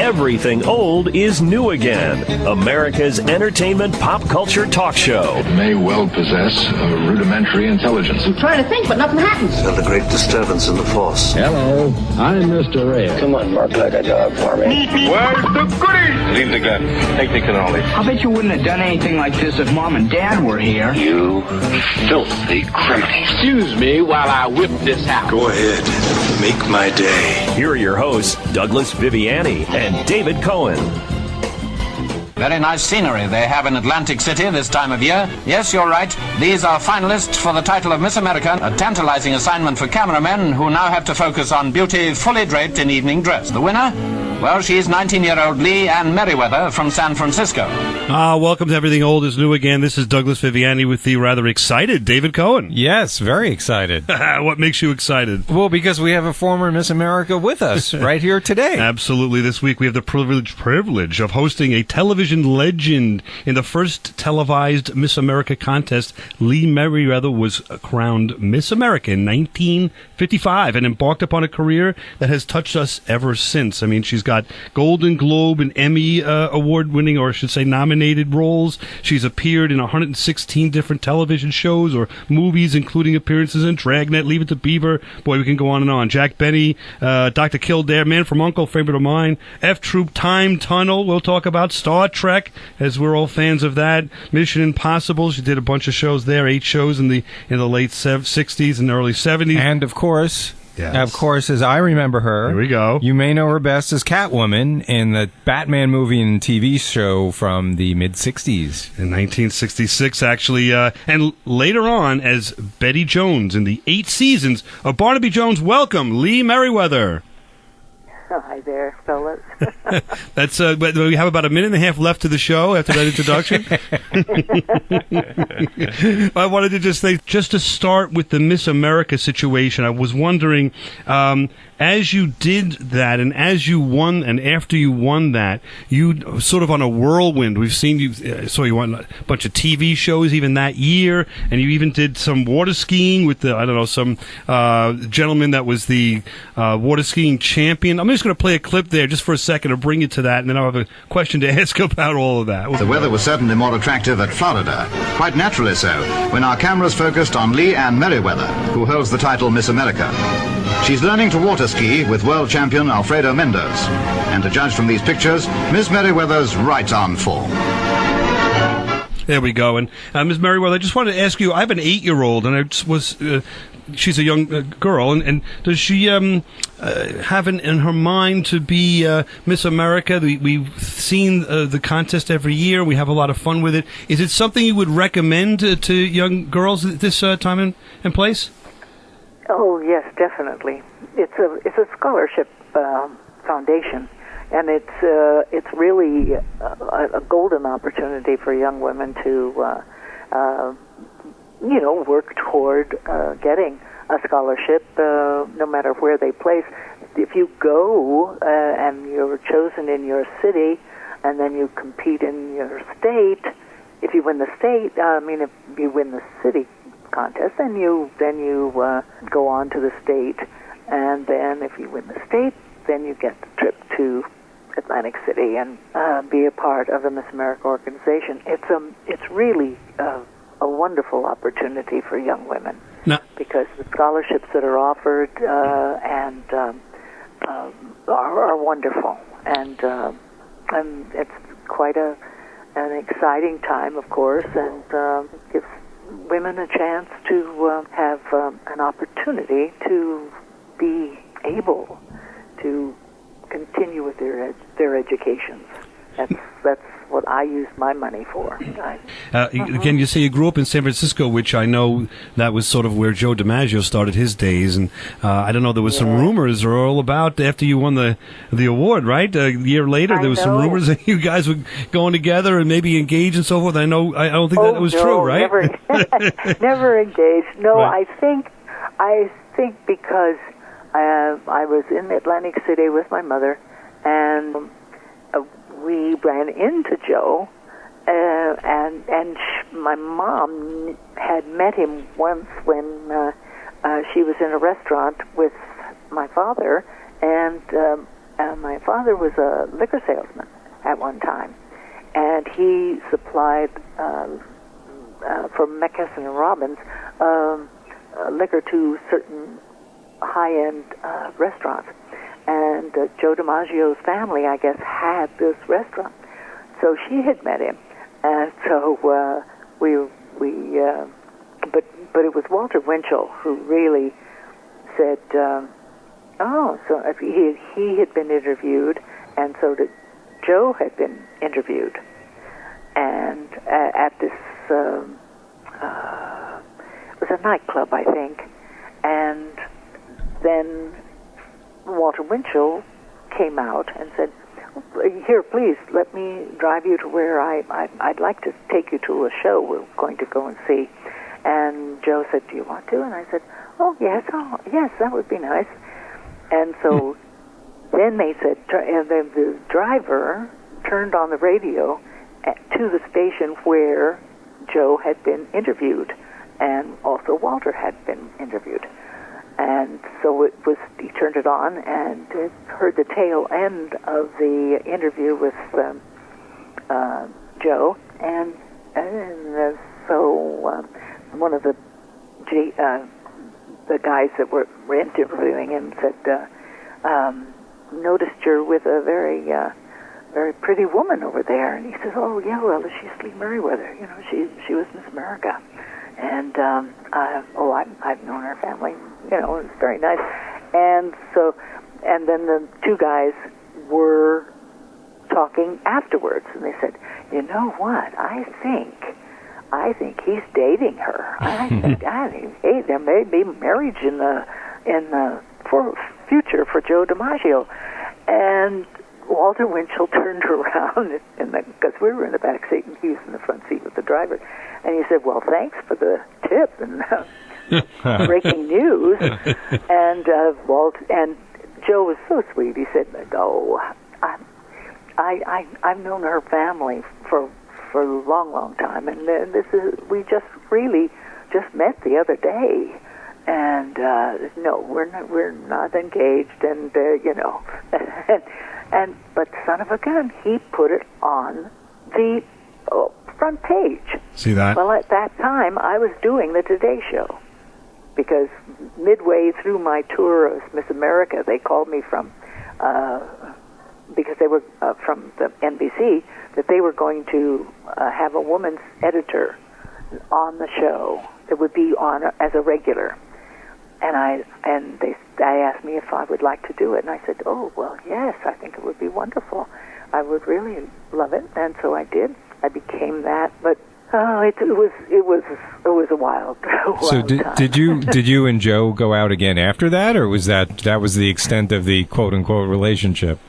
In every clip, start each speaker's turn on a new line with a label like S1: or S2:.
S1: Everything old is new again. America's entertainment pop culture talk show.
S2: It may well possess a rudimentary intelligence.
S3: I'm trying to think, but nothing happens.
S4: Felt a great disturbance in the force.
S5: Hello, I'm Mr. Red.
S4: Come on, bark like a dog for me.
S2: Where's the goodies? Leave the gun. Take the cannoli.
S6: I bet you wouldn't have done anything like this if Mom and Dad were here.
S4: You filthy criminal.
S5: Excuse me while I whip this house.
S4: Go ahead. Make my day.
S1: Here are your hosts, Douglas Viviani and David Cohen.
S7: Very nice scenery they have in Atlantic City this time of year. Yes, you're right. These are finalists for the title of Miss America, a tantalizing assignment for cameramen who now have to focus on beauty fully draped in evening dress. The winner? Well, she's 19-year-old Lee Ann Meriwether from San Francisco.
S8: Welcome to Everything Old is New Again. This is Douglas Viviani with the rather excited David Cohen.
S9: Yes, very excited.
S8: What makes you excited?
S9: Well, because we have a former Miss America with us right here today.
S8: Absolutely. This week we have the privilege of hosting a television legend in the first televised Miss America contest. Lee Meriwether was crowned Miss America in 1955 and embarked upon a career that has touched us ever since. I mean, she's got Golden Globe and Emmy award-winning, or I should say nominated roles. She's appeared in 116 different television shows or movies, including appearances in Dragnet, Leave It to Beaver. Boy, we can go on and on. Jack Benny, Dr. Kildare, Man from U.N.C.L.E., favorite of mine. F-Troop, Time Tunnel. We'll talk about Star Trek, as we're all fans of that. Mission Impossible. She did a bunch of shows there, 8 shows in the late 60s and early 70s.
S9: And, of course...
S8: Yes.
S9: Of course, as I remember her,
S8: here we go.
S9: You may know her best as Catwoman in the Batman movie and TV show from the mid-60s.
S8: In 1966, actually, and later on as Betty Jones in the 8 seasons of Barnaby Jones. Welcome, Lee Meriwether.
S10: Hi there, fellas.
S8: That's we have about a minute and a half left to the show after that introduction. I wanted to just say, just to start with the Miss America situation, I was wondering, as you did that and as you won and after you won that, you sort of on a whirlwind. We've seen you, so you won a bunch of TV shows even that year, and you even did some water skiing with some gentleman that was the water skiing champion. I'm just going to play a clip there just for a second to bring you to that, and then I'll have a question to ask about all of that.
S11: The weather was certainly more attractive at Florida, quite naturally so, when our cameras focused on Lee Ann Meriwether, who holds the title Miss America. She's learning to water ski with world champion Alfredo Mendoz, and to judge from these pictures, Miss Meriwether's right on form.
S8: There we go. And Ms. Meriwether, I just wanted to ask you, I have an 8-year-old, and I just was... she's a young girl, and does she have in her mind to be Miss America? We've seen the contest every year. We have a lot of fun with it. Is it something you would recommend to young girls at this time and place?
S10: Oh yes, definitely. It's a scholarship foundation, and it's really a golden opportunity for young women to work toward getting a scholarship, no matter where they place. If you go and you're chosen in your city, and then you compete in your state, if you win the state, if you win the city contest, then you go on to the state, and then if you win the state, then you get the trip to Atlantic City and be a part of the Miss America organization. It's really a wonderful opportunity for young women, because the scholarships that are offered are wonderful, and it's quite an exciting time, of course, and gives women a chance to have an opportunity to be able to continue with their educations. That's what I use my money for.
S8: Again, you say you grew up in San Francisco, which I know that was sort of where Joe DiMaggio started his days, and I don't know, there was some rumors all about after you won the award, right? A year later, there was some rumors that you guys were going together and maybe engaged and so forth. I don't think that was true, right?
S10: Never engaged. No,
S8: Right.
S10: I think because I was in Atlantic City with my mother, and we ran into Joe, and my mom had met him once when she was in a restaurant with my father, and my father was a liquor salesman at one time, and he supplied for McKesson and Robbins liquor to certain high-end restaurants. And Joe DiMaggio's family, I guess, had this restaurant. So she had met him, and so but it was Walter Winchell who really said, so he had been interviewed, and so did Joe had been interviewed, and at this it was a nightclub, I think, and then Walter Winchell came out and said, "Here, please, let me drive you to where I'd like to take you to a show we're going to go and see." And Joe said, "Do you want to?" And I said, "Oh, yes, that would be nice." And so then they said, the driver turned on the radio to the station where Joe had been interviewed, and also Walter had been interviewed. And so he turned it on and heard the tail end of the interview with Joe, and so one of the guys that were interviewing him said, "Noticed you're with a very pretty woman over there." And he says, "Oh yeah, well, she's Lee Meriwether. You know, she was Miss America." And I've known her family. You know, it's very nice. And so, and then the two guys were talking afterwards, and they said, "You know what? I think he's dating her. I think, hey, there may be marriage in the future for Joe DiMaggio." And Walter Winchell turned around, because we were in the back seat and he was in the front seat with the driver, and he said, "Well, thanks for the tip and breaking news." And and Joe was so sweet. He said, "Oh, I've known her family for a long time, and we just really just met the other day, and no, we're not engaged, and you know." But son of a gun, he put it on the front page.
S8: See that?
S10: Well, at that time, I was doing the Today Show, because midway through my tour of Miss America, they called me from, because they were from the NBC, that they were going to have a woman's editor on the show that would be on as a regular. And they asked me if I would like to do it, and I said, "Oh, well, yes, I think it would be wonderful. I would really love it." And so I did. I became that, but it was a wild
S9: So
S10: time.
S9: did you and Joe go out again after that, or was that was the extent of the quote unquote relationship?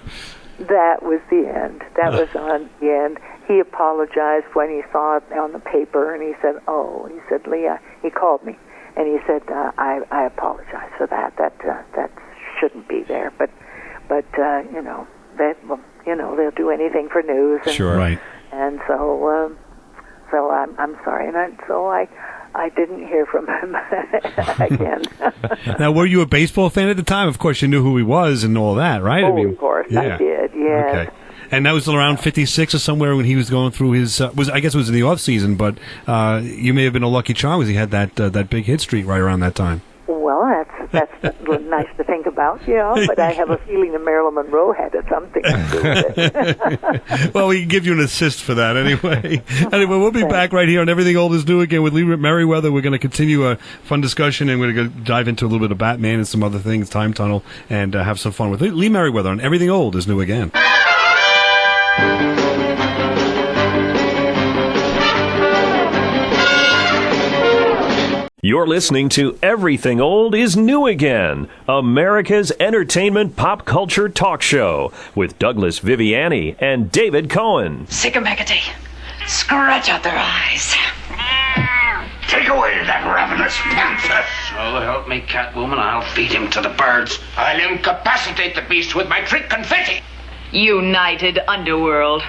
S10: That was the end. That was on the end. He apologized when he saw it on the paper, and he said, "Leah," he called me. And he said, "I apologize for that. That shouldn't be there. But you know, they'll do anything for news." And,
S8: sure, right.
S10: And so I'm sorry, and so I didn't hear from him again.
S8: Now, were you a baseball fan at the time? Of course, you knew who he was and all that, right?
S10: Oh, of course, I did. Yes.
S8: Okay. And that was around 56 or somewhere when he was going through his I guess it was in the off season, but you may have been a lucky charm because he had that big hit streak right around that time.
S10: Well, that's nice to think about, you know, but I have a feeling that Marilyn Monroe had something to do with it.
S8: Well, we can give you an assist for that anyway. Anyway, we'll be back right here on Everything Old is New again with Lee Meriwether. We're going to continue a fun discussion, and we're going to dive into a little bit of Batman and some other things, Time Tunnel, and have some fun with Lee Meriwether on Everything Old is New again.
S1: You're listening to Everything Old is New Again, America's entertainment pop culture talk show with Douglas Viviani and David Cohen.
S3: Sick-a-mackety. Scratch out their eyes.
S2: Take away that ravenous panther.
S5: So help me, Catwoman, I'll feed him to the birds.
S2: I'll incapacitate the beast with my trick confetti.
S3: United Underworld.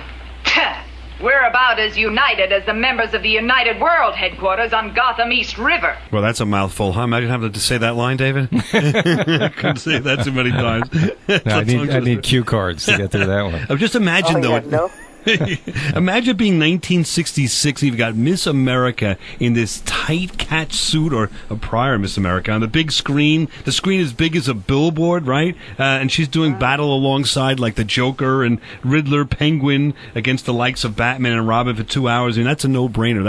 S3: We're about as united as the members of the United World headquarters on Gotham East River.
S8: Well, that's a mouthful, huh? Imagine having to say that line, David. I couldn't say that too many times.
S9: I need cue cards to get through that one.
S8: Just imagine, imagine being 1966. You've got Miss America in this tight catch suit, or a prior Miss America, on the big screen. The screen is big as a billboard, right? And she's doing battle alongside like the Joker and Riddler, Penguin against the likes of Batman and Robin for 2 hours. I mean, that's a no-brainer.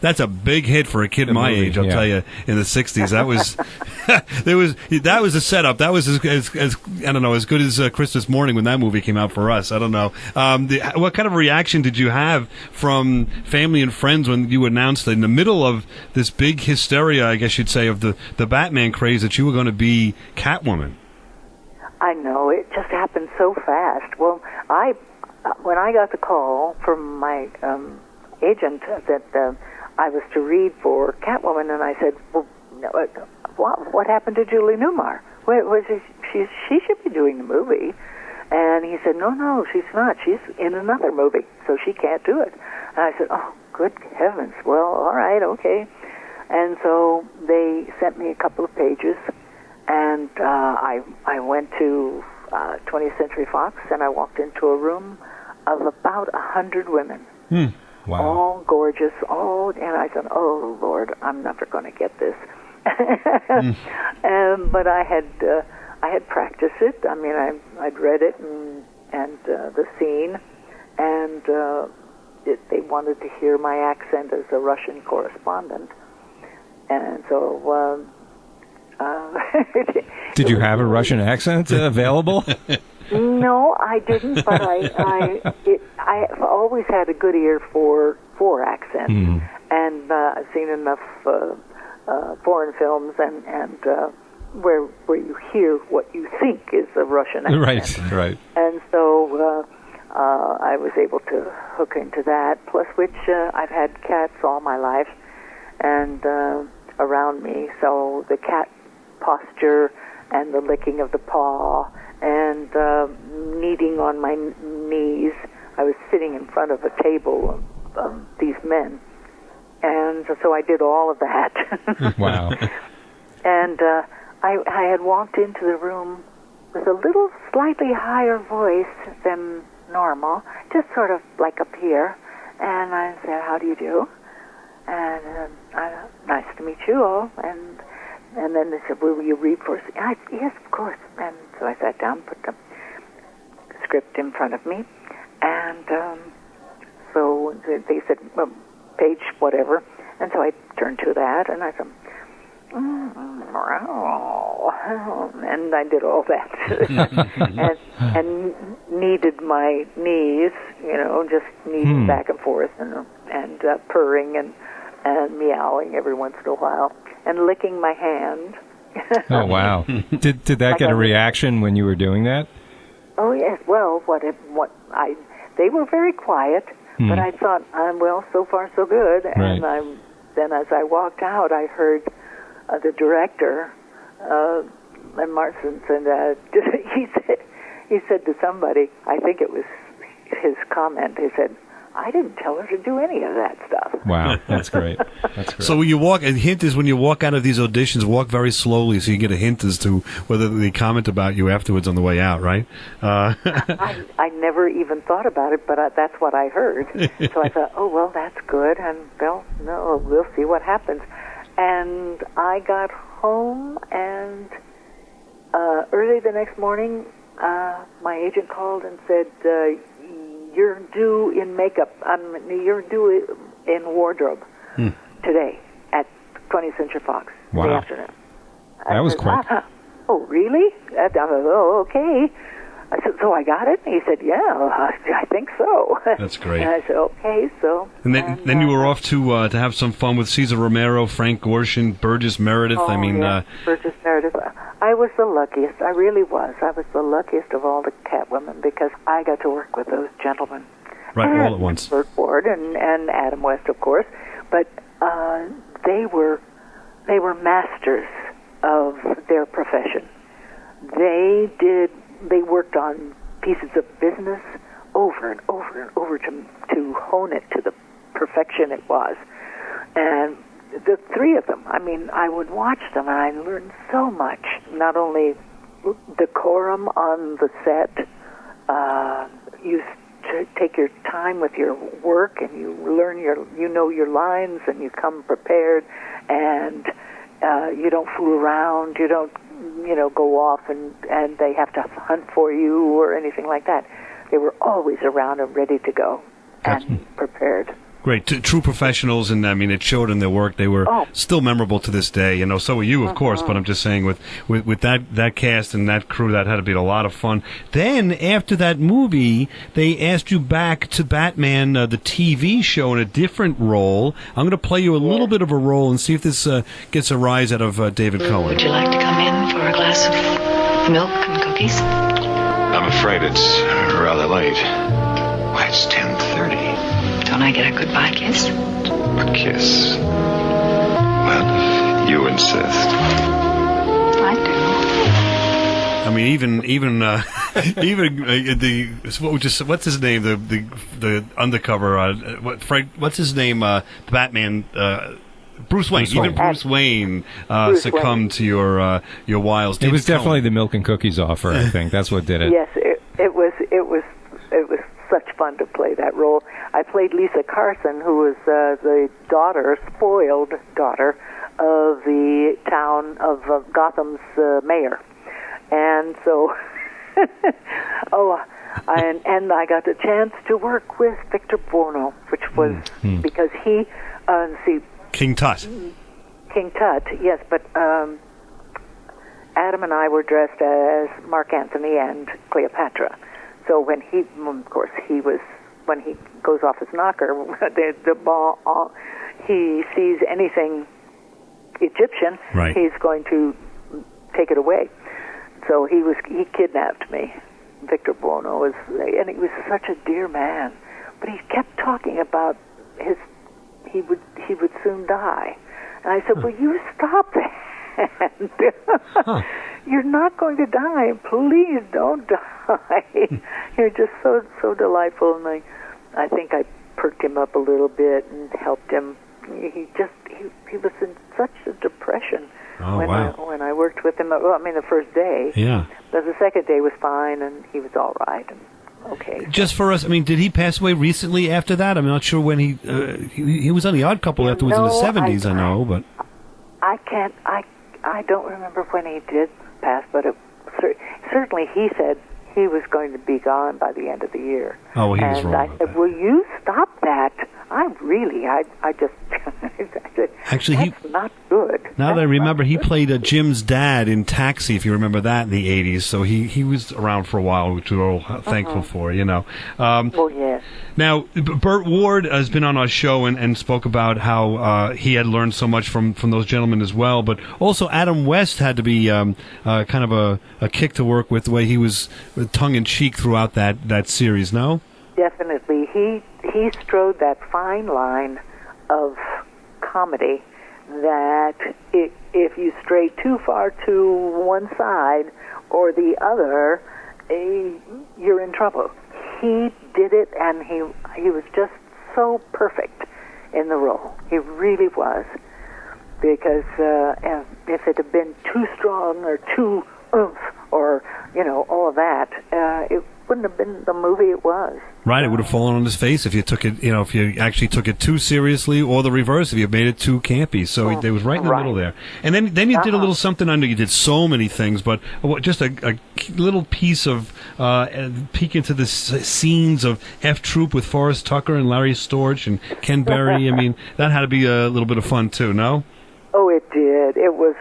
S8: That's a big hit for a kid my age. I'll tell you. In the 60s, that was that was a setup. That was as I don't know, as good as Christmas Morning when that movie came out for us. I don't know. What kind of reaction did you have from family and friends when you announced that in the middle of this big hysteria, I guess you'd say, of the Batman craze, that you were going to be Catwoman?
S10: I know, it just happened so fast. Well, when I got the call from my agent that I was to read for Catwoman, and I said, well, what happened to Julie Newmar? She should be doing the movie. And he said, no, she's not. She's in another movie, so she can't do it. And I said, oh, good heavens. Well, all right, okay. And so they sent me a couple of pages, and I went to 20th Century Fox, and I walked into a room of about 100 women.
S9: Wow.
S10: All gorgeous, and I said, oh, Lord, I'm never going to get this. But I had practiced it. I mean, I'd read it and the scene, and they wanted to hear my accent as a Russian correspondent, and so.
S9: Did you have a Russian accent available?
S10: No, I didn't. But I've always had a good ear for accents, and I've seen enough foreign films and. Where you hear what you think is a Russian accent.
S9: Right.
S10: And so I was able to hook into that, plus which I've had cats all my life and around me, so the cat posture and the licking of the paw and kneading on my knees. I was sitting in front of a table of these men, and so I did all of that.
S9: Wow.
S10: And I had walked into the room with a little slightly higher voice than normal, just sort of like up here. And I said, how do you do? And nice to meet you all. And then they said, will you read for us? Yes, of course. And so I sat down, put the script in front of me. And so they said, well, page whatever. And so I turned to that, and I said, and I did all that, and kneaded my knees, just kneading back and forth, and purring and meowing every once in a while, and licking my hand.
S9: Oh wow! Did that get a reaction when you were doing that?
S10: Oh yes. Well, they were very quiet, but I thought, well, so far so good, and then as I walked out, I heard. The director, and Martin, and he said to somebody, I think it was his comment, he said, I didn't tell her to do any of that stuff.
S9: Wow, that's great. That's great.
S8: So when you walk, a hint is when you walk out of these auditions, walk very slowly so you get a hint as to whether they comment about you afterwards on the way out, right?
S10: I never even thought about it, but that's what I heard. So I thought, oh, well, that's good, and we'll see what happens. And I got home, and early the next morning, my agent called and said, you're due in makeup. You're due in wardrobe today at 20th Century Fox in the afternoon.
S9: That was quick.
S10: Oh, really? Oh, okay. I said, so I got it? And he said, yeah, I think so.
S8: That's great.
S10: And I said, okay, so.
S8: And then you were off to have some fun with Cesar Romero, Frank Gorshin, Burgess Meredith.
S10: Oh, Burgess Meredith. I was the luckiest. I really was. I was the luckiest of all the Catwomen because I got to work with those gentlemen.
S8: Right, all at once.
S10: Burt Ward and Adam West, of course. But they were masters of their profession. They worked on pieces of business over and over and over to hone it to the perfection it was. And the three of them, I mean, I would watch them and I learned so much. Not only decorum on the set, you take your time with your work and you learn you know your lines and you come prepared, and you don't fool around, you don't, go off and they have to hunt for you or anything like that. They were always around and ready to go and prepared.
S8: Great, true professionals, and I mean, it showed in their work. They were still memorable to this day. So are you, of course. But I'm just saying, with that cast and that crew, that had to be a lot of fun. Then after that movie, they asked you back to Batman, the TV show, in a different role. I'm going to play you a little bit of a role and see if this gets a rise out of David Cohen.
S12: Would you like to come in for a glass of milk and cookies?
S4: I'm afraid it's rather late. Why, it's 10:30.
S12: Don't I get a goodbye kiss?
S4: A kiss? Well, if you insist.
S12: I do.
S8: I mean, even what's his name? The undercover what's his name? Batman. Bruce Wayne. Even Bruce Wayne succumbed to your wiles.
S9: It was definitely the milk and cookies offer. I think that's what did it.
S10: Yes, it was such fun to play that role. I played Lisa Carson, who was the spoiled daughter of the town of Gotham's mayor, and so and I got the chance to work with Victor Buono, which was because he
S8: King Tut.
S10: King Tut, yes, but Adam and I were dressed as Mark Antony and Cleopatra. So when he goes off his knocker, the ball, he sees anything Egyptian, he's going to take it away. So he kidnapped me. Victor Buono and he was such a dear man, but he kept talking about he would soon die, and I said, "Will you stop that? You're not going to die. Please don't die. You're just so delightful." And I think I perked him up a little bit and helped him. He was in such a depression when I worked with him. Well, I mean, the first day.
S8: Yeah.
S10: But the second day was fine, and he was all right. And okay.
S8: Just for us, I mean, did he pass away recently after that? I'm not sure when he was on The Odd Couple afterwards in the 70s, I know, but
S10: I don't remember when he did pass, but certainly he said he was going to be gone by the end of the year.
S8: Oh, he was wrong.
S10: And I said, "Will you stop that? I just I said,
S8: actually,
S10: that's not good."
S8: Now that I remember, he played Jim's dad in Taxi, if you remember that, in the 80s. So he was around for a while, which we're all thankful for,
S10: Oh, yes.
S8: Now, Burt Ward has been on our show and spoke about how he had learned so much from those gentlemen as well. But also, Adam West had to be kind of a kick to work with, the way he was tongue-in-cheek throughout that series, no?
S10: Definitely. He strode that fine line of comedy that if you stray too far to one side or the other, you're in trouble. He did it, and he was just so perfect in the role. He really was. Because if it had been too strong or too oomph or, all of that, it wouldn't have been the movie it was.
S8: Right, it would have fallen on his face if you took it, if you actually took it too seriously, or the reverse, if you made it too campy. So it was right in the middle there. And then you did a little something. I know you did so many things, but just a little piece of peek into the scenes of F Troop with Forrest Tucker and Larry Storch and Ken Berry. I mean, that had to be a little bit of fun too, no?
S10: Oh, it did. It was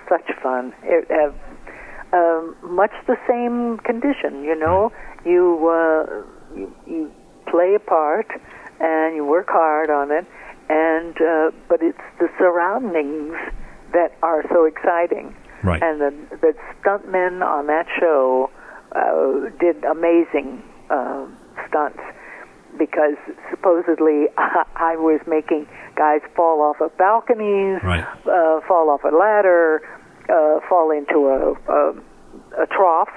S10: such fun. Much the same condition, You play a part and you work hard on it, and but it's the surroundings that are so exciting.
S8: Right.
S10: And the stuntmen on that show did amazing stunts, because supposedly I was making guys fall off of balconies, fall off a ladder, fall into a trough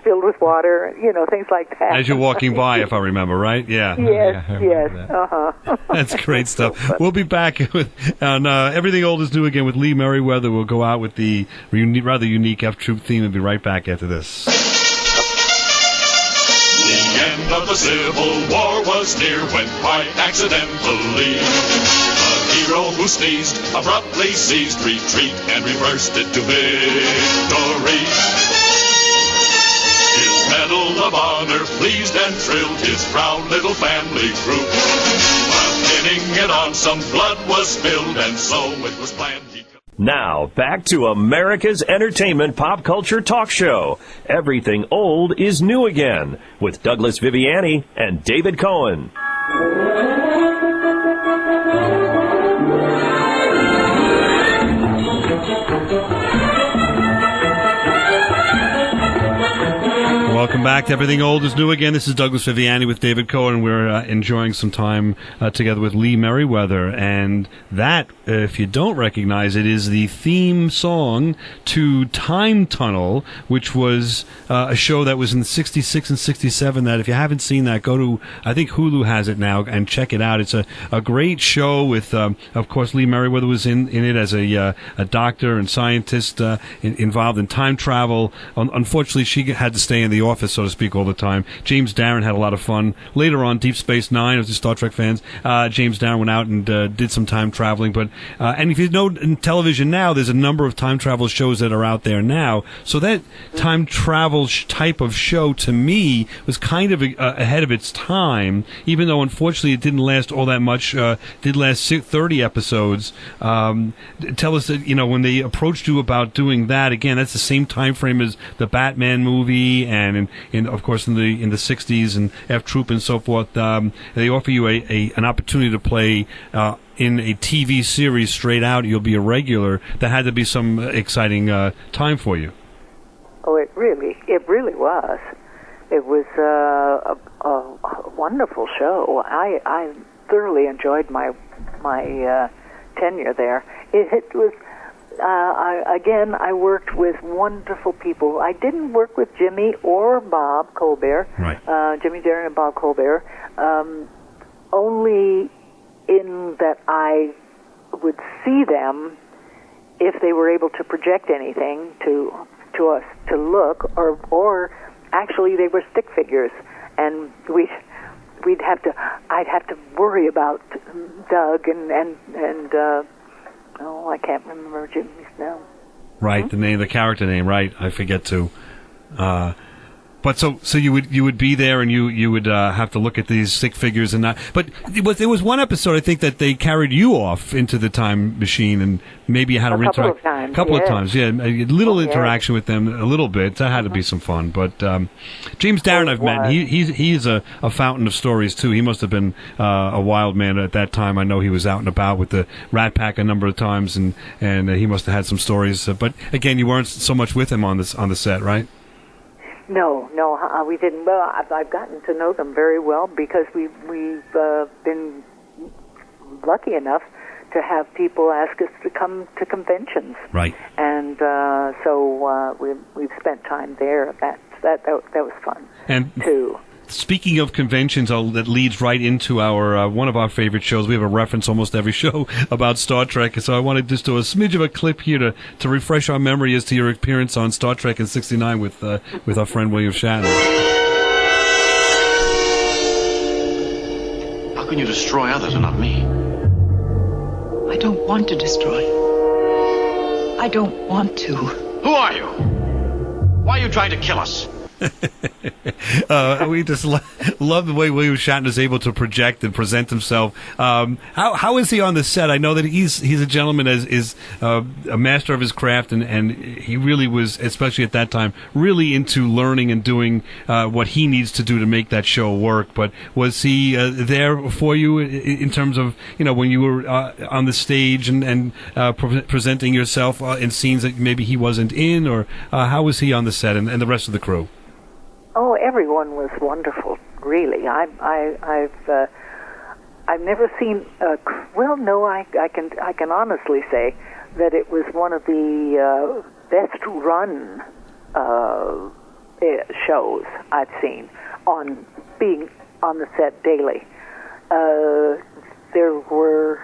S10: filled with water, things like that.
S8: As you're walking by, if I remember, right? Yeah.
S10: Yes.
S8: That's great stuff. We'll be back on Everything Old is New again with Lee Meriwether. We'll go out with the rather unique F-Troop theme and be right back after this.
S13: The end of the Civil War was near when quite accidentally a hero who sneezed abruptly ceased retreat and reversed it to victory. His Medal of Honor pleased and thrilled his proud little family group. While pinning it on, some blood was spilled, and so it was planned.
S1: Now, back to America's entertainment pop culture talk show. Everything Old is New Again with Douglas Viviani and David Cohen.
S8: Welcome back to Everything Old is New Again. This is Douglas Viviani with David Cohen. We're enjoying some time together with Lee Meriwether. And that, if you don't recognize it, is the theme song to Time Tunnel, which was a show that was in 66 and 67 that if you haven't seen that, go to, I think Hulu has it now, and check it out. It's a great show with, of course, Lee Meriwether was in it as a doctor and scientist involved in time travel. Unfortunately, she had to stay in the office, so to speak, all the time. James Darren had a lot of fun. Later on, Deep Space Nine, as the Star Trek fans, James Darren went out and did some time traveling. But and if you know in television now, there's a number of time travel shows that are out there now. So that time travel type of show, to me, was kind of ahead of its time, even though, unfortunately, it didn't last all that much. Did last 30 episodes. Tell us that, when they approached you about doing that, again, that's the same time frame as the Batman movie and of course in the 60s and F-Troop and so forth. They offer you an opportunity to play in a TV series straight out. You'll be a regular. That had to be some exciting time for you.
S10: Oh, it really was. It was a wonderful show. I thoroughly enjoyed my tenure there. It was. I worked with wonderful people. I didn't work with Jimmy or Bob Colbert,
S8: right.
S10: Jimmy Darren and Bob Colbert, only in that I would see them if they were able to project anything to us to look, or actually they were stick figures, and I'd have to worry about Doug and I can't remember Jimmy's name.
S8: Right, the character name, right? I forget to. But so you would be there, and you would have to look at these stick figures and not. But there was one episode, I think, that they carried you off into the time machine, and maybe you had to interact a couple of times. Yeah, a little interaction with them, a little bit. That had to be some fun. But James Darren, I've met. He's a fountain of stories too. He must have been a wild man at that time. I know he was out and about with the Rat Pack a number of times, and he must have had some stories. But again, you weren't so much with him on the set, right?
S10: No, we didn't. Well, I've gotten to know them very well because we've been lucky enough to have people ask us to come to conventions,
S8: right?
S10: And so we've spent time there. That was fun,
S8: and
S10: too.
S8: Speaking of conventions, that leads right into our one of our favorite shows. We have a reference almost every show about Star Trek, so I wanted just to do a smidge of a clip here to refresh our memory as to your appearance on Star Trek in '69 with our friend William Shatner.
S4: How can you destroy others and not me?
S12: I don't want to destroy. I don't want to.
S4: Who are you? Why are you trying to kill us?
S8: We just love the way William Shatner is able to project and present himself. How is he on the set? I know that he's a gentleman, is a master of his craft, and he really was, especially at that time, really into learning and doing what he needs to do to make that show work. But was he there for you in terms of when you were on the stage and presenting yourself in scenes that maybe he wasn't in, or how was he on the set and the rest of the crew?
S10: Oh, everyone was wonderful, really. I've never seen. I can honestly say that it was one of the best run shows I've seen on being on the set daily. There were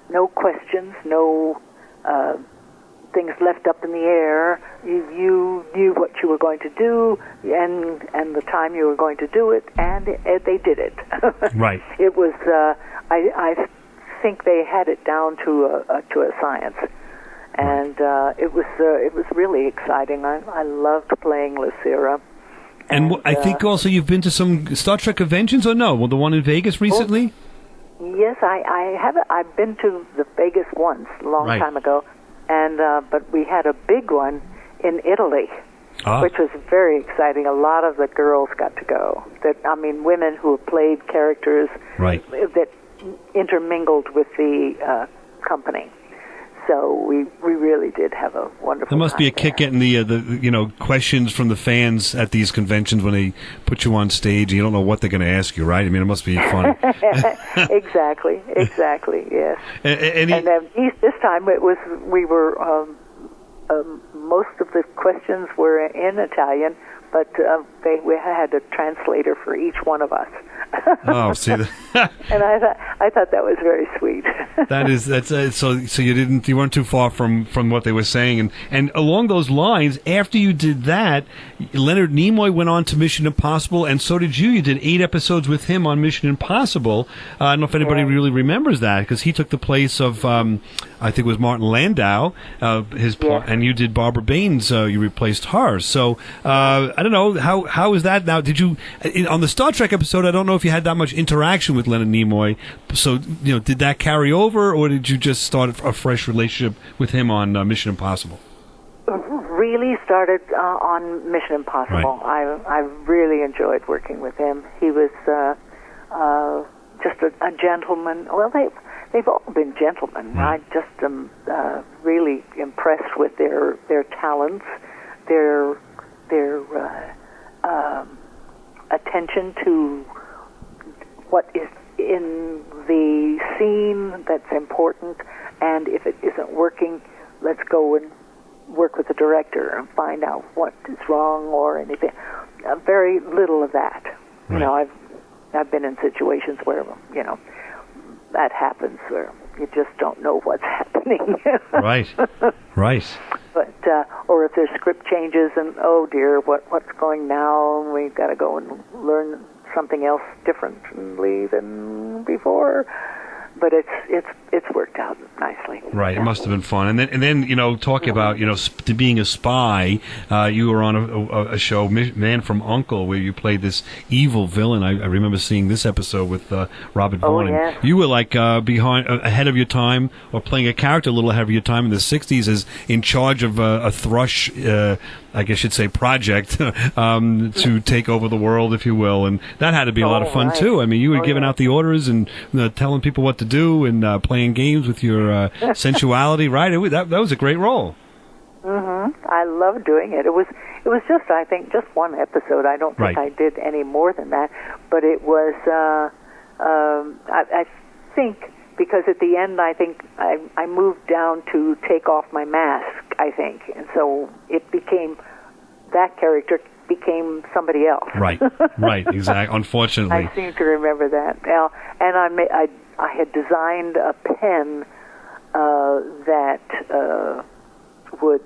S10: no questions, no things left up in the air. You knew what you were going to do and the time you were going to do it, and they did it.
S8: Right.
S10: It was. I think they had it down to a science, and it was really exciting. I loved playing Lucira.
S8: And I think also you've been to some Star Trek conventions, or no? Well, the one in Vegas recently?
S10: Yes, I have. I've been to the Vegas once a long time ago, and but we had a big one in Italy, which was very exciting. A lot of the girls got to go. Women who have played characters that intermingled with the company. So we really did have a wonderful.
S8: There must be a
S10: time
S8: kick getting the questions from the fans at these conventions when they put you on stage and you don't know what they're going to ask you, right? I mean, it must be fun.
S10: Exactly, yes. And this time we were most of the questions were in Italian, but we had a translator for each one of us.
S8: Oh, see that.
S10: And I thought that was very sweet.
S8: So you weren't too far from what they were saying, and along those lines, after you did that, Leonard Nimoy went on to Mission Impossible, and so did you. You did 8 episodes with him on Mission Impossible. I don't know if anybody really remembers that, because he took the place of I think it was Martin Landau, and you did Barbara Baines. You replaced her. So I don't know how is that now? Did you on the Star Trek episode? I don't know if you had that much interaction with Leonard Nimoy. So did that carry over, or did you just start a fresh relationship with him on Mission Impossible?
S10: Really started on Mission Impossible.
S8: Right.
S10: I really enjoyed working with him. He was just a gentleman. Well, they've all been gentlemen. I just am really impressed with their talents, their attention to what is in the scene that's important, and if it isn't working, let's go and work with the director and find out what is wrong or anything. Very little of that.
S8: Right.
S10: I've been in situations where that happens, where you just don't know what's happening.
S8: Right.
S10: But or if there's script changes and oh dear, what's going now? And we've got to go and learn something else differently than before. But it's worked out nicely.
S8: Right, it must have been fun. And then talking about being a spy, you were on a show, Man from U.N.C.L.E., where you played this evil villain. I remember seeing this episode with Robert Vaughn.
S10: Yes.
S8: You were like ahead of your time, or playing a character a little ahead of your time in the '60s, as in charge of a thrush. I guess you'd say project to take over the world, if you will, and that had to be a lot of fun too. I mean, you were giving out the orders and telling people what to do and playing games with your sensuality, right? That was a great role.
S10: I loved doing it. It was just, I think, just one episode. I don't think I did any more than that, but it was. I think because at the end, I think I moved down to take off my mask. I think, and so that character became somebody else.
S8: Right, exactly. Unfortunately,
S10: I seem to remember that now. And I had designed a pen that would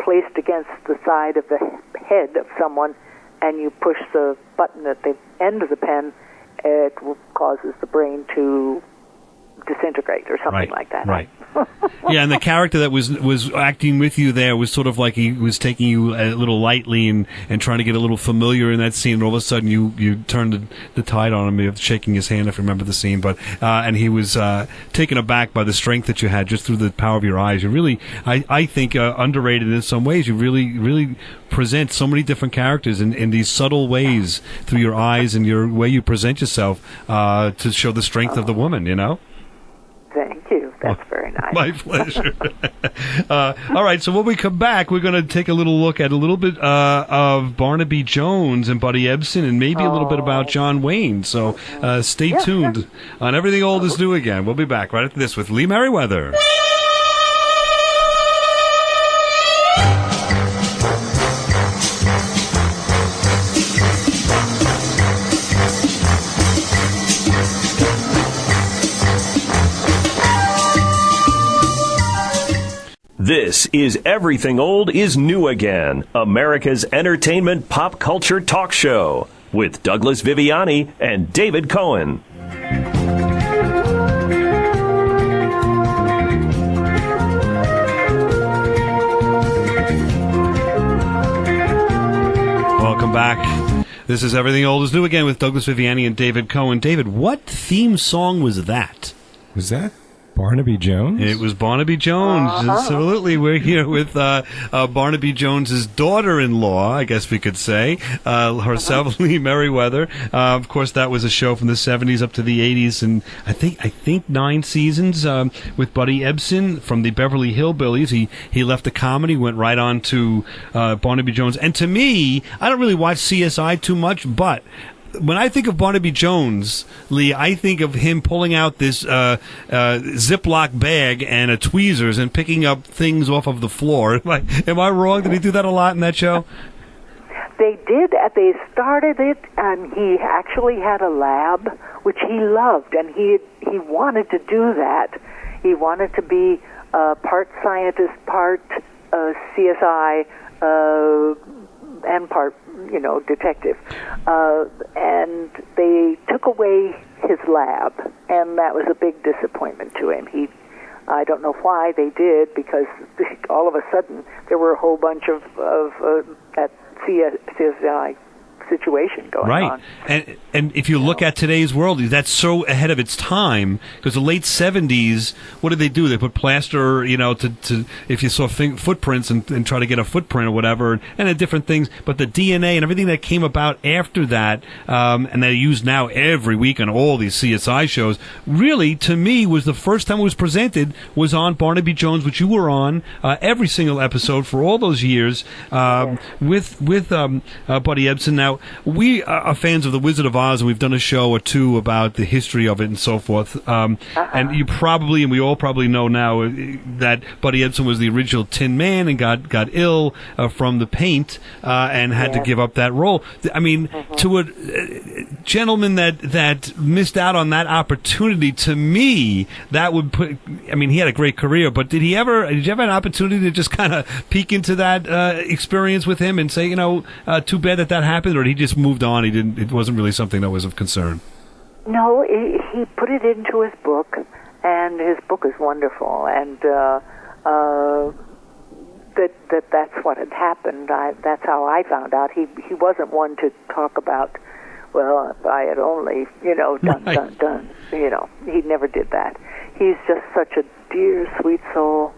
S10: placed against the side of the head of someone, and you push the button at the end of the pen, it causes the brain to disintegrate or something like that.
S8: Right. Yeah, and the character that was acting with you there was sort of like he was taking you a little lightly and trying to get a little familiar in that scene. And all of a sudden, you turned the tide on him, shaking his hand, if you remember the scene. But and he was taken aback by the strength that you had just through the power of your eyes. You really, I think, underrated in some ways. You really present so many different characters in these subtle ways through your eyes and your way you present yourself to show the strength of the woman.
S10: Thank you. That's very nice.
S8: My pleasure. All right, so when we come back, we're going to take a little look at a little bit of Barnaby Jones and Buddy Ebsen, and maybe a little bit about John Wayne. So stay tuned on Everything Old is New Again. We'll be back right after this with Lee Meriwether.
S1: This is Everything Old is New Again, America's entertainment pop culture talk show with Douglas Viviani and David Cohen.
S8: Welcome back. This is Everything Old is New Again with Douglas Viviani and David Cohen. David, what theme song was that?
S9: Was that Barnaby Jones?
S8: It was Barnaby Jones. Absolutely. We're here with Barnaby Jones's daughter-in-law, I guess we could say, herself, Lee Meriwether. Of course, that was a show from the 70s up to the 80s, and I think 9 seasons with Buddy Ebsen from the Beverly Hillbillies. He left the comedy, went right on to Barnaby Jones. And to me, I don't really watch CSI too much, but when I think of Barnaby Jones, Lee, I think of him pulling out this Ziploc bag and a tweezers and picking up things off of the floor. Am I wrong? Did he do that a lot in that show?
S10: They did. They started it, and he actually had a lab, which he loved, and he wanted to do that. He wanted to be part scientist, part CSI, and part, detective. And they took away his lab, and that was a big disappointment to him. I don't know why they did, because all of a sudden there were a whole bunch of that CSI situation going on.
S8: Right. And if you look at today's world, that's so ahead of its time, because the late 70s, what did they do? They put plaster, to if you saw footprints and try to get a footprint or whatever, and different things. But the DNA and everything that came about after that, and they use now every week on all these CSI shows, really, to me, was the first time it was presented was on Barnaby Jones, which you were on every single episode for all those years with Buddy Ebsen. Now, we are fans of The Wizard of Oz, and we've done a show or two about the history of it and so forth. And you probably, and we all probably know now, that Buddy Ebsen was the original Tin Man and got ill from the paint and had to give up that role. I mean, to a gentleman that missed out on that opportunity, to me, that would put. I mean, he had a great career, but did you ever have an opportunity to just kind of peek into that experience with him and say, too bad that happened? Or he just moved on? It wasn't really something that was of concern.
S10: No, he put it into his book, and his book is wonderful. And that's what had happened. That's how I found out. He wasn't one to talk about, well, if I had only, done. He never did that. He's just such a dear, sweet soul.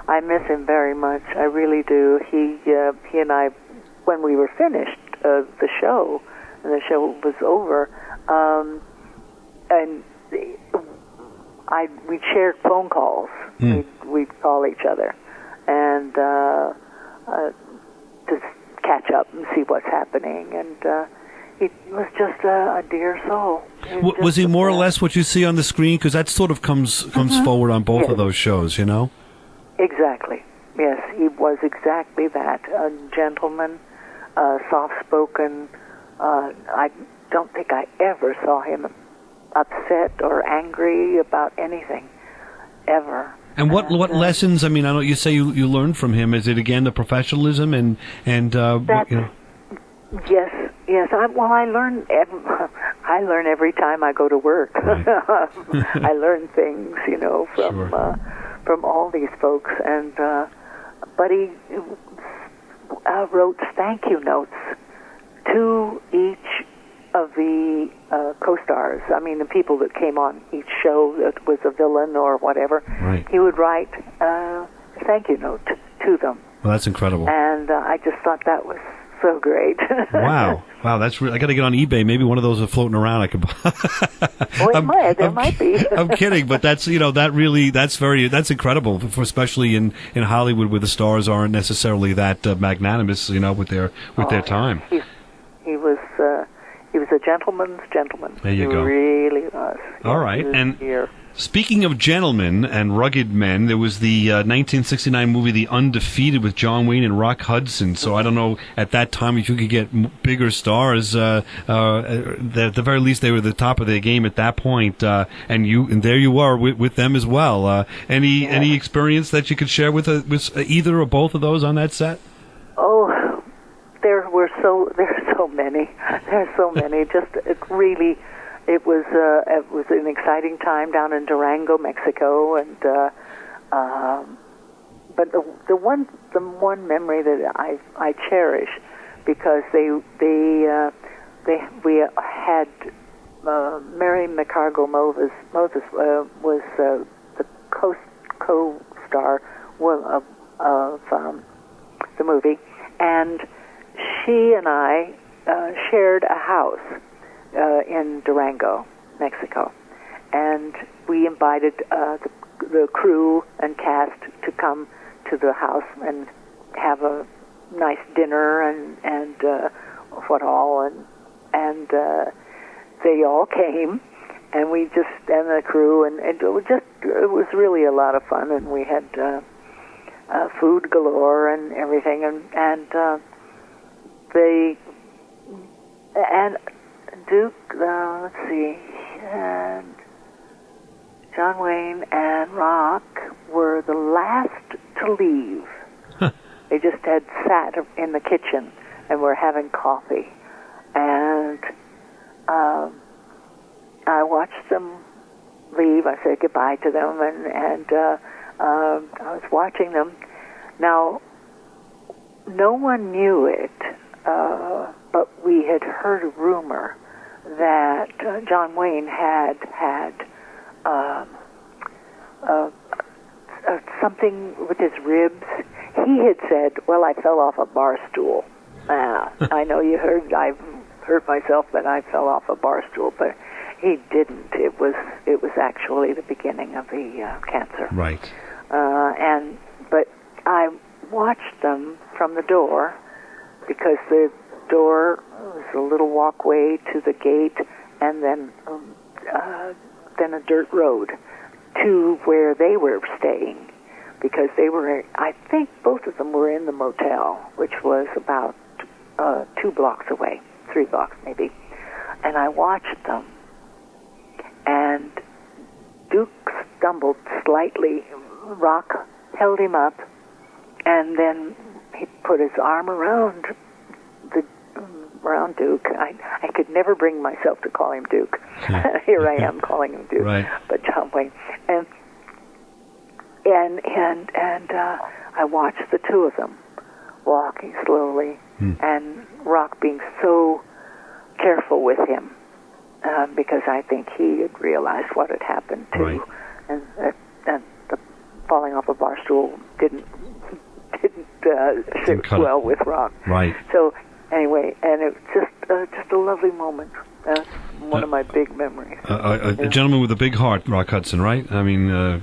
S10: I miss him very much. I really do. He and I, when we were finished the show, and the show was over, and we'd share phone calls. We'd call each other and just catch up and see what's happening. And he was just a dear soul.
S8: Was he more or less what you see on the screen? Because that sort of comes forward on both of those shows,
S10: Exactly. Yes, he was exactly that. A gentleman, soft-spoken. I don't think I ever saw him upset or angry about anything, ever.
S8: And what lessons? I mean, I know you say you learned from him. Is it again the professionalism and
S10: Yes. I learn. I learn every time I go to work. I learn things, from all these folks. And Buddy wrote thank you notes to each of the co-stars. I mean, the people that came on each show that was a villain or whatever.
S8: Right.
S10: He would write a thank you note to them.
S8: Well, that's incredible.
S10: And I just thought that was so great.
S8: Wow, that's really. I got to get on eBay. Maybe one of those are floating around. I could buy.
S10: There might be.
S8: I'm kidding, but that's that's incredible, especially in Hollywood, where the stars aren't necessarily that magnanimous, with their time.
S10: He was a gentleman's gentleman.
S8: There you go.
S10: He really was.
S8: All right,
S10: and
S8: Speaking of gentlemen and rugged men, there was the 1969 movie The Undefeated with John Wayne and Rock Hudson. So I don't know at that time if you could get bigger stars. At the very least, they were the top of their game at that point, and there you are with them as well. Any experience that you could share with either or both of those on that set?
S10: Oh, there's so many. There's so many. It was an exciting time down in Durango, Mexico, and but the one memory that I cherish, because we had Mary McCargo Moses was the co-star of the movie, and she and I shared a house in Durango, Mexico, and we invited the crew and cast to come to the house and have a nice dinner and what all, and they all came, and the crew, and it was really a lot of fun, and we had food galore and everything, and Duke, let's see, and John Wayne and Rock were the last to leave. They just had sat in the kitchen and were having coffee. And I watched them leave. I said goodbye to them, and I was watching them. Now, no one knew it, but we had heard a rumor that John Wayne had something with his ribs. He had said, "Well, I fell off a bar stool." I know you heard. I hurt myself that I fell off a bar stool, but he didn't. It was actually the beginning of the cancer.
S8: Right.
S10: But I watched them from the door, because the door was a little walkway to the gate, and then a dirt road to where they were staying, because they were, I think both of them were in the motel, which was about 2 blocks away, 3 blocks maybe. And I watched them, and Duke stumbled slightly. Rock held him up, and then he put his arm around Duke. I could never bring myself to call him Duke. Here I am calling him Duke,
S8: right.
S10: But John Wayne. And I watched the two of them walking slowly, and Rock being so careful with him, because I think he had realized what had happened too,
S8: right.
S10: and the falling off a bar stool didn't sit well with Rock.
S8: Right.
S10: So anyway, and it was just a lovely moment. That's one of my big memories.
S8: A gentleman with a big heart, Rock Hudson, right? I mean,
S10: yes.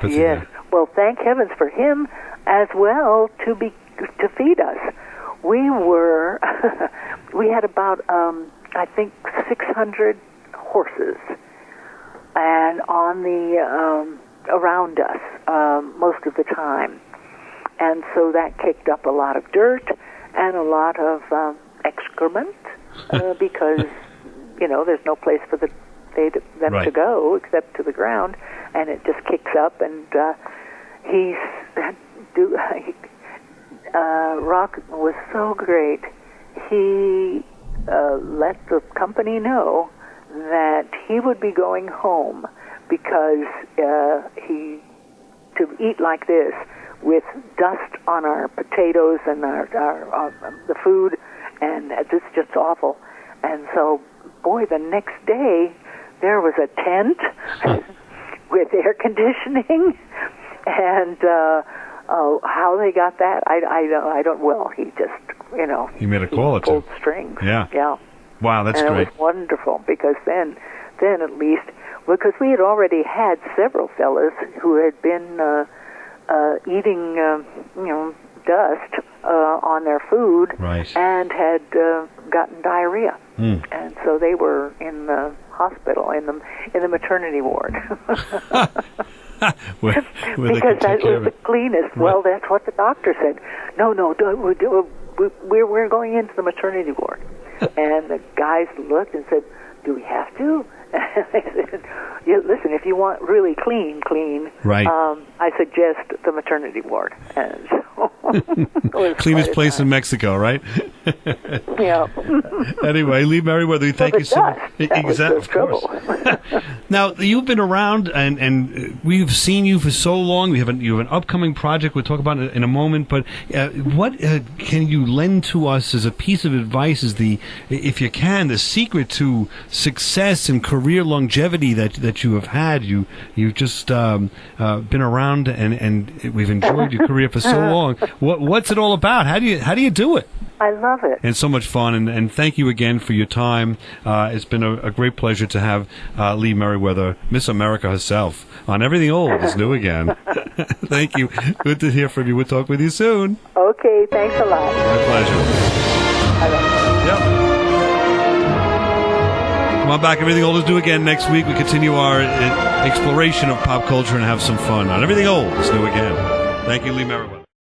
S8: there.
S10: Well, thank heavens for him as well to feed us. We had about I think 600 horses, and on the around us most of the time, and so that kicked up a lot of dirt and a lot of excrement, because there's no place for them
S8: right.
S10: to go except to the ground, and it just kicks up. And Rock was so great. He let the company know that he would be going home, because to eat like this with dust on our potatoes and the food, and it's just awful. And so, boy, the next day there was a tent with air conditioning, and how they got that, I don't. Well, he just
S8: he made a call or two.
S10: Pulled strings. Yeah.
S8: Wow, that's
S10: and
S8: great.
S10: It was wonderful, because then at least, because we had already had several fellas who had been eating dust on their food,
S8: right.
S10: and had gotten diarrhea, and so they were in the hospital in the maternity ward.
S8: where
S10: because that was the cleanest.
S8: Right.
S10: Well, that's what the doctor said. No, we're going into the maternity ward. And the guys looked and said, "Do we have to?" And I said, "Yeah, listen, if you want really clean,
S8: right.
S10: I suggest the maternity ward." And so
S8: cleanest place in Mexico, right?
S10: Yeah.
S8: Anyway, Lee Meriwether, thank you so much. Exactly, of course. Now, you've been around, and we've seen you for so long. You have an upcoming project we'll talk about in a moment. But what can you lend to us as a piece of advice? If you can, the secret to success and career longevity that you have had. You've just been around, and we've enjoyed your career for so long. What's it all about? How do you do it?
S10: I love it.
S8: And so much fun, and thank you again for your time. It's been a great pleasure to have Lee Meriwether, Miss America herself, on Everything Old is New Again. Thank you. Good to hear from you. We'll talk with you soon.
S10: Okay, thanks a lot.
S8: My pleasure. Yep. Come on back. Everything Old is New Again next week. We continue our exploration of pop culture and have some fun on Everything Old is New Again. Thank you, Lee Meriwether.